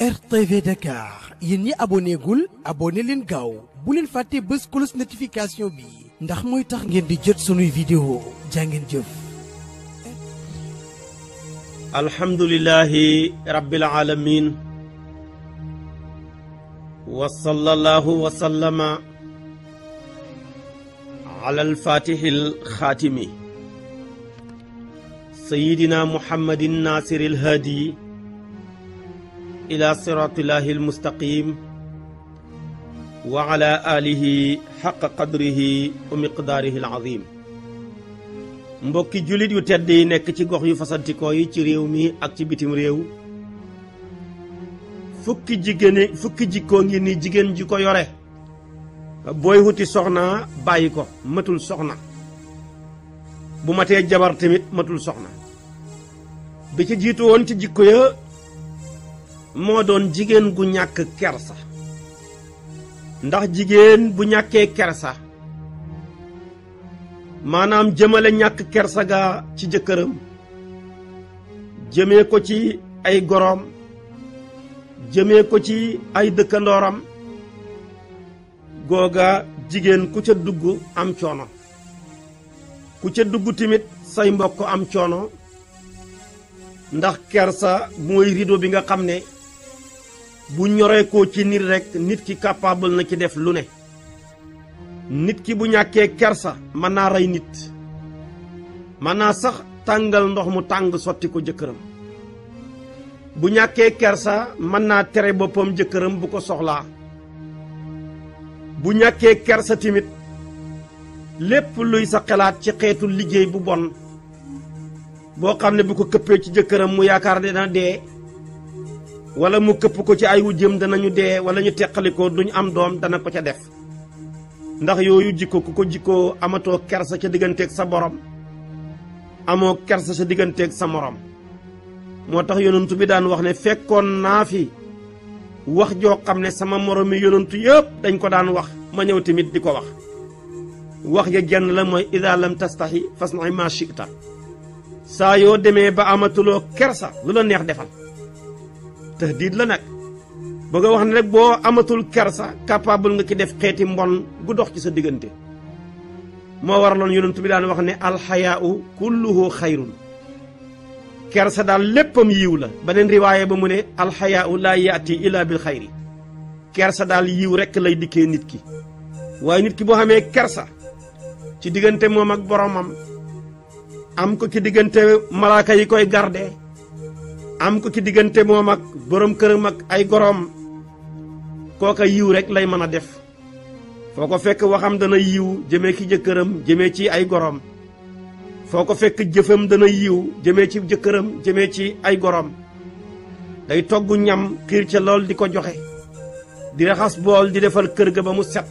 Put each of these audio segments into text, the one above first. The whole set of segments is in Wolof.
RTV Dakar yéen ñi abonné gul abonné leen gaaw bu leen fàtte bës cloche notification bi ndax mooy tax ngeen di jot sunuy vidéo jàngeen jëf. alhamdulillahi rabbil alamin wa sallallahu wa sallama ala alfatihil xaatimi sayyidina muhammadin nasiril hadi ila siratillahi almustaqim wa ala alihi xaqa qadrihi wa miqdaarihi alazim. mbokki jullit yu tedd yi nekk ci gox yu fasantikoo yi ci réew mi ak ci bitim réew, fukki jikkoo ngi ni jigéen ji ko yore booy wuti soxna bàyyi ko matul soxna, bu matee jabar tamit matul soxna. bi ci jiitu woon ci jikko ya moo doon jigéen gu ñàkk kersa, ndax jigéen bu ñàkkee kersa maanaam jëmale ñàkk kersa ga ci jëkkëram, jëmee ko ci ay goroom, jëmee ko ci ay dëkkandooram, googa jigéen ku ca dugg am coono, ku ca dugg tamit say mbokk am coono, ndax kersa mooy rideau bi nga xam ne bu ñoree ko ci nit rekk nit ki capable na ci def lu ne. nit ki bu ñàkkee kersa mën naa rey nit, mën naa sax tàngal ndox mu tàng sotti ko jëkkëram. bu ñàkkee kersa mën naa tere boppam jëkkëram bu ko soxlaa. bu ñàkkee kersa tamit lépp luy sa xalaat ci xeetu liggéey bu bon boo xam ne bu ko këppee ci jëkkëram mu yaakaar ne dana dee, wala mu këpp ko ci ay wujjëm danañu dee wala ñu teqalikoo duñ am doom dana ko ca def. ndax yooyu jikko ku ko jikkoo amatoo kersa ca digganteeg sa borom, amoo kersa sa digganteeg sa morom. moo tax yonantu bi daan wax ne fekkoon naa fi wax joo xam ne sama moromi yonantu yëpp dañ ko daan wax ma ñëw tamit di ko wax. wax ja genn la mooy idaa lam tastahi fasna'i maa shi'ta. saa yoo demee ba amatuloo kersa lu la neex defal. tahdiid la nag bëgg a wax ne rek boo amatul kersa capable nga ki def xeeti mbon gu dox ci sa diggante. moo waraloon yonent bi daan wax ne alxayaau kulluhu xayrun. kersa daal léppam yiw la. beneen riwaaye ba mu ne alxayaau laa yaati illa bil xayri. kersa daal yiw rekk lay dikkee nit ki. waaye nit ki boo xamee kersa ci diggante moom ak boromam, am ko ci diggante malaaka yi koy garde, am ko ci diggante moom ak borom këram ak ay goroom, kooka yiw rek lay mën a def. foo ko fekk waxam dana yiw jëmee ci jëkkëram jëmee ci ay goroom, foo ko fekk jëfam dana yiw jëmee ci jëkkëram jëmee ci ay goroom. day togg ñam xiir ca lool di ko joxe, di raxas bool di defal kër ga ba mu set,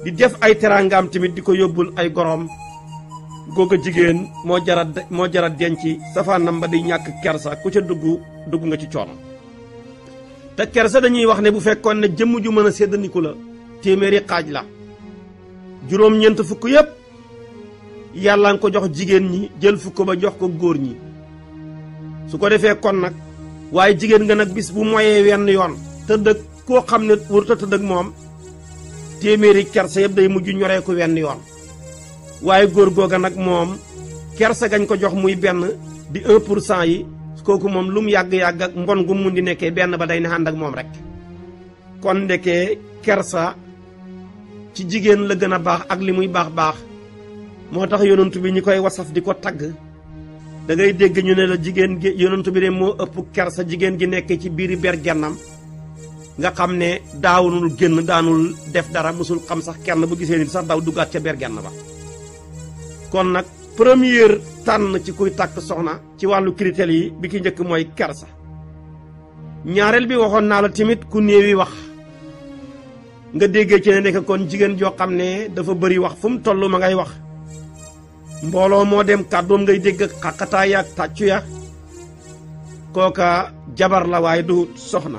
di def ay teraangaam tamit di ko yóbbul ay goroom. googa jigéen moo jara denc. safaanam ba di ñàkk kersa ku ca dugg nga ci coono. te kersa dañuy wax ne bu fekkoon ne jëmm ju mën a séddaniku la téeméeri xaaj la, juróom-ñeent fukk yépp yàlla nga ko jox jigéen ñi, jël fukk ba jox ko góor ñi. su ko defee kon nag waaye jigéen nga nag bis bu moyee wenn yoon tëdd ak koo xam ne warut a tëdd ak moom, téeméeri kersa yépp day mujj ñoree ko wenn yoon. waaye góor googa nag moom kersa gañ ko jox muy benn di 1% yi, kooku moom lu mu yàgg-yàgg ak mbon gu mun di nekkee benn ba day ne ànd ak moom rek. kon ndekee kersa ci jigéen la gën a baax ak li muy baax. moo tax yonantu bi ñi koy wasaf di ko tagg da ngay dégg ñu ne la jigéen gi yonantu bi de moo ëpp kersa jigéen gi nekk ci biiri bergennam, nga xam ne daawunul génn daanul def dara, musul xam sax kenn bu gisee nit sax daw duggaat ca bergenn ba. kon nag première tànn ci kuy takk soxna ci wàllu critères yi bi ki njëkk mooy kersa. ñaareel bi waxoon naa la tamit ku néewi wax. nga déggee ci ne nekk kon jigéen joo xam ne dafa bëri wax fu mu toll ma ngay wax. mbooloo moo dem kàddoom ngay dégg ak xaqataay ak tàccu ya, kooka jabar la waaye du soxna.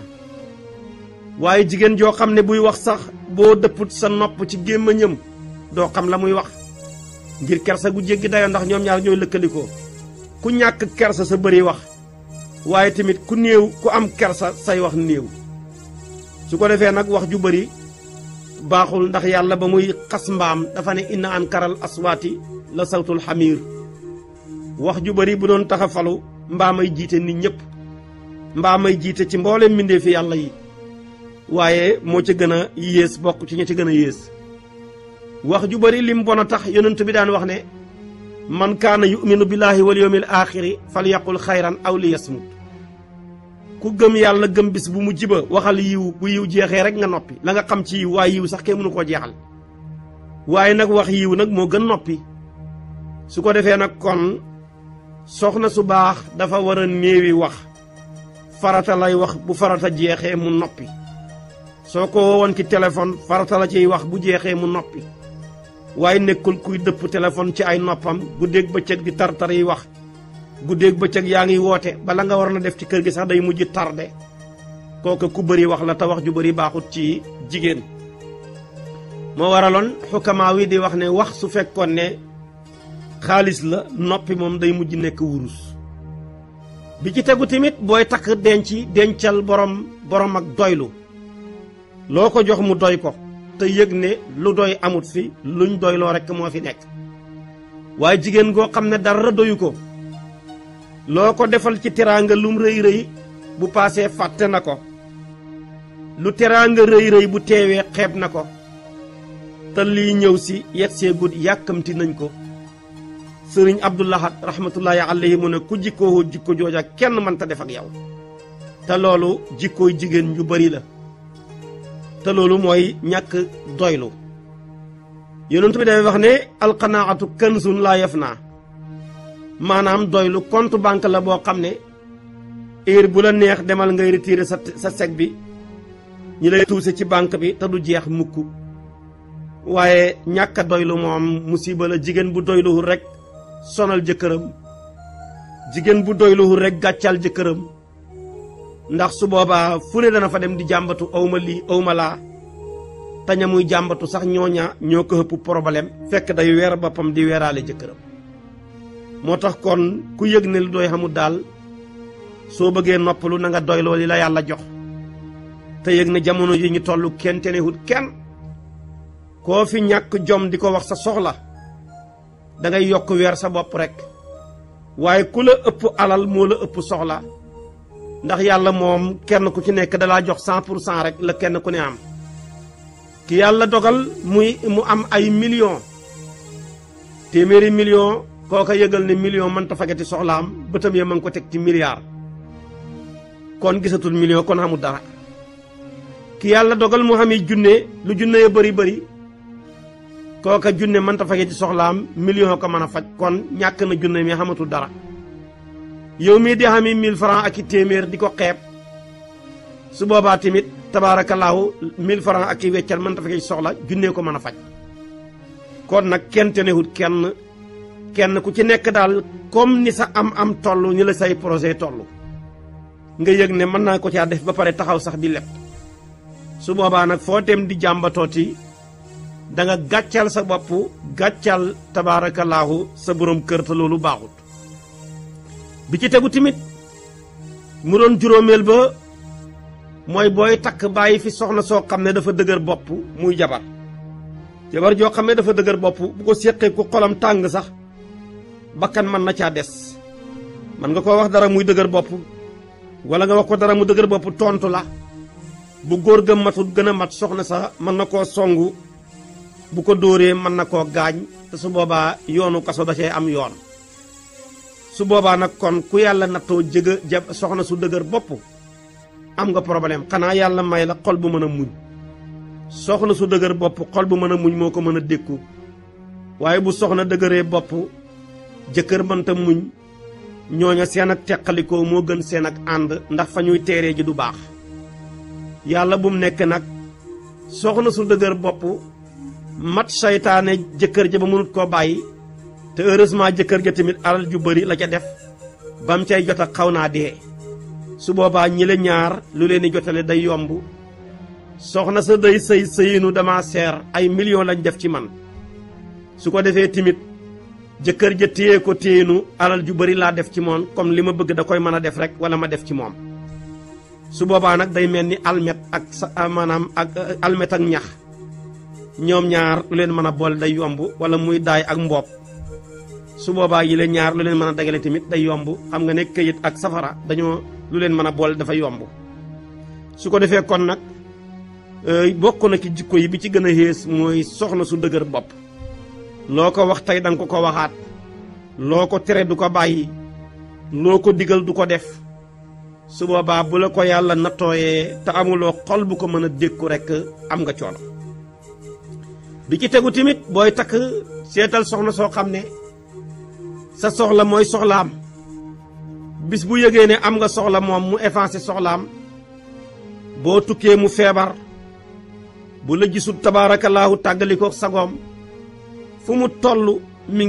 waaye jigéen joo xam ne buy wax sax boo dëpput sa nopp ci gémmiñam doo xam la muy wax, ngir kersa gu jéggi dayoo, ndax ñoom ñaar ñooy lëkkalikoo. ku ñàkk kersa sa bëri wax waaye tamit ku néew ku am kersa say wax néew su ko defee nag wax ju bari baaxul ndax yàlla ba muy xas mbaam dafa ne inna ankaral aswaati la sawtul xamiir wax ju bari bu doon tax a falu mbaamay jiite nit ñëpp mbaamay jiite ci mboolem mbindee fi yàlla yi waaye moo ca gën a yées bokk ci ña ci gën a yées wax ju bari lim bon a tax yonent bi daan wax ne man kaana yuminu billaahi wal yawmil aaxiri falyaqul xayran aw liyasmut ku gëm yàlla gëm bis bu mujj ba waxal yiw bu yiw jeexee rek nga noppi la nga xam ci yiw waaye yiw sax kenn mënu koo jeexal waaye nag wax yiw nag moo gën noppi su ko defee nag kon soxna su baax dafa war a néewi wax farata lay wax bu farata jeexee mu noppi soo ko woowoon ci téléphone farata la ciy wax bu jeexee mu noppi waaye nekkul kuy dëpp téléphone ci ay noppam guddeeg bëccëg di tartar yi wax guddeeg bëccëg yaa ngi woote bala nga war na def ci kër gi sax day mujj tarde kooku ku bëri wax la te wax ju bëri baaxut ci jigéen moo waraloon xukamaa wi di wax ne wax su fekkoon ne xaalis la noppi moom day mujj nekk wurus bi ci tegu tamit booy takk dencal borom ak doylu loo ko jox mu doy ko te yëg ne lu doy amut fi luñ doyloo rekk moo fi nekk waaye jigéen goo xam ne dara doyu ko loo ko defal ci teraanga lum rëy rëy bu paasee fàtte na ko lu teraanga rëy rëy bu teewee xeeb na ko te lii ñëw si yet see gud yàkkamti nañ ko sëriñ Abdoulahat rahmatullahi alayhi mu ne ku jikkoo jikko jooja kenn mënta def ak yow te loolu jikkooy jigéen ñu bari la te loolu mooy ñàkk doylu yonent bi dafay wax ne alqanaatu kanzun laa yafnaa maanaam doylu compte banque la boo xam ne heure bu la neex demal ngay retirer sa chèque bi ñi lay tuuse ci banque bi te du jeex mukk waaye ñàkk a doylu moom musiba la jigéen bu doyluwul rek sonal jëkkëram jigéen bu doyluwul rek gàccal jëkkëram ndax su boobaa fu ne dana fa dem di jàmbatu awma lii awma laa te ña muy jàmbatu sax ñooña ñoo ko ëpp problème fekk day weer boppam di weeraale jëkkëram moo tax kon ku yëg ne lu doy xamul daal soo bëggee noppalu na nga doyloo li la yàlla jox te yëg ne jamono yi ñu toll kenn tenewut kenn koo fi ñàkk jom di ko wax sa soxla da ngay yokk weer sa bopp rek waaye ku la ëpp alal moo la ëpp soxla ndax yàlla moom kenn ku ci nekk dalaa jox 100% rek la kenn ku ne am ki yàlla dogal mu am ay millions téeméeri millions kooka yëgal ne million mënta fagati soxlaam bëtam ya ma ngi ko teg ci milliard kon gisatul million kon xamul dara ki yàlla dogal mu xami junne lu junne ya bëri kooka junne mënta fagati soxlaam million ko mën a faj kon ñàkk na junne mi xamatul dara yow mii di xami 1000 francs ak i téeméer di ko xeeb su boobaa tamit tabaarakallaahu 1000 francs ak i weccal mënta fagati soxla junne ko mën a faj kon nag kenn tenewut kenn ku ci nekk daal comme ni sa am toll ni la say projet toll nga yëg ne mën naa ko caa def ba pare taxaw sax di leb su boobaa nag foo dem di jàmbatooti da nga gàccal sa bopp gàccal tabaarakallaahu sa borom kër te loolu baaxut bi ci tegu tamit mu doon juróomeel ba mooy booy takk bàyyi fi soxna soo xam ne dafa dëgër bopp muy jabar joo xam ne dafa dëgër bopp bu ko séqee ku xolam tàng sax bakkan mën na caa des man nga koo wax dara muy dëgër bopp wala nga wax ko dara mu dëgër bopp tontu la bu góor ga matut gën a mat soxna sa mën na koo songu bu ko dóoree mën na koo gaañ te su boobaa yoonu kaso da cee am yoon su boobaa nag kon ku yàlla nattoo soxna su dëgër bopp am nga problème xanaa yàlla may la xol bu mën a muñ soxna su dëgër bopp xol bu mën a muñ moo ko mën a dékku waaye bu soxna dëgëree bopp jëkkër mënta muñ ñooña seen ak teqalikoo moo gën seen ak ànd ndax fa ñuy teeree ji du baax yàlla bu mu nekk nag soxna su dëgër bopp mat saytaane jëkkër ja ba mënut koo bàyyi te heureusement jëkkër ja tamit alal ju bari la ca def bam cay jot a xaw naa dee su boobaa ñi la ñaar lu leen di jotale day yomb soxna sa day sëyinu dama seer ay millions lañ def ci man su ko defee timit jëkkër ja téye ko téyenu alal ju bari laa def ci moom comme li ma bëgg da koy mën a def rek wala ma def ci moom su boobaa nag day mel ni almet ak maanaam ak almet ak ñax ñoom ñaar lu leen mën a boole day yomb wala muy daay ak mboob su boobaa yi leen ñaar lu leen mën a dagale tamit day yomb xam nga ne këyit ak safara dañoo lu leen mën a boole dafa yomb su ko defee kon nag bokk na ci jikko yi bi ci gën a xées mooy soxna su dëgër bopp loo ko wax tey danga ko waxaat loo ko tere du ko bàyyi loo ko digal du ko def su boobaa bu la ko yàlla nattooyee te amuloo xol bu ko mën a dékku rekk am nga coono bi ci tegu tamit booy takk seetal soxna soo xam ne sa soxla mooy soxlaam bis bu yëgee ne am nga soxla moom mu effacé soxlaam boo tukkee mu feebar bu la gisul tabaarakallaahu tàggalikoo sagoom fu mu toll mi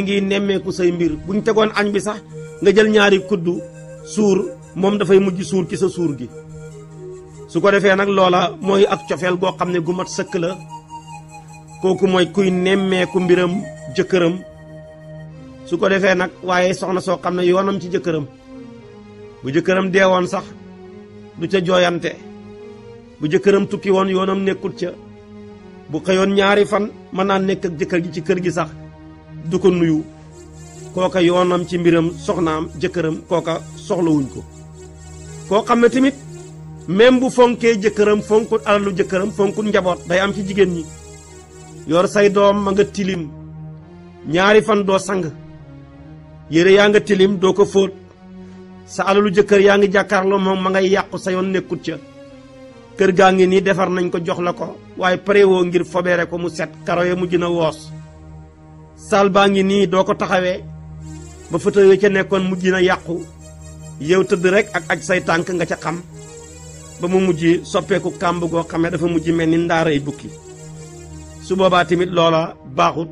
ngi nemmeeku say mbir buñ tegoon añ bi sax nga jël ñaari kuddu suur moom dafay mujj suur ci sa suur gi su ko defee nag loola mooy ak cofeel goo xam ne gu mat sëkk la kooku mooy kuy nemmeeku mbiram jëkkëram su ko defee nag waaye soxna soo xam ne yoonam ci jëkkëram bu jëkkëram deewoon sax du ca jooyante bu jëkkëram tukki woon yoonam nekkut ca bu xëyoon ñaari fan mën naa nekk ak jëkkër gi ci kër gi sax du ko nuyu kooka yoonam ci mbiram soxnaam jëkkëram kooka soxlawuñ ko koo xam ne tamit même bu fonkee jëkkëram fonkul alalu jëkkëram fonkul njaboot day am ci jigéen ñi yor say doom ma nga tilim ñaari fan doo sang yére yaa nga tilim doo ko fóot sa alalu jëkkër yaa ngi jàkkaarloo moom ma ngay yàqu sa yoon nekkut ca kër gaa ngi nii defar nañ ko jox la ko waaye parewoo ngir fobeere ko mu set karo ya mujj na woos saal baa ngi nii doo ko taxawee ba fauteuil yi ca nekkoon mujj na yàqu yow tëdd rek ak aj say tànk nga ca xam ba mu mujj soppeeku kàmb goo xamee dafa mujj mel ni ndaaray bukki su boobaa tamit loola baaxut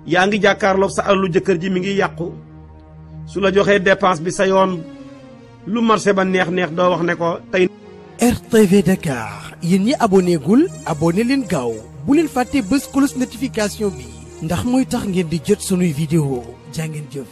yaa ngi jàkkaarloog sa alalu jëkkër ji mi ngi yàqu su la joxee dépense bi sa yoon lu marché ba neex doo wax ne ko tey. RTV Dakar yéen ñi aboné gul aboné leen gaaw bu leen fàtte bës cloche notification bi ndax mooy tax ngeen di jot sunuy vidéo jaa ngeen jëf.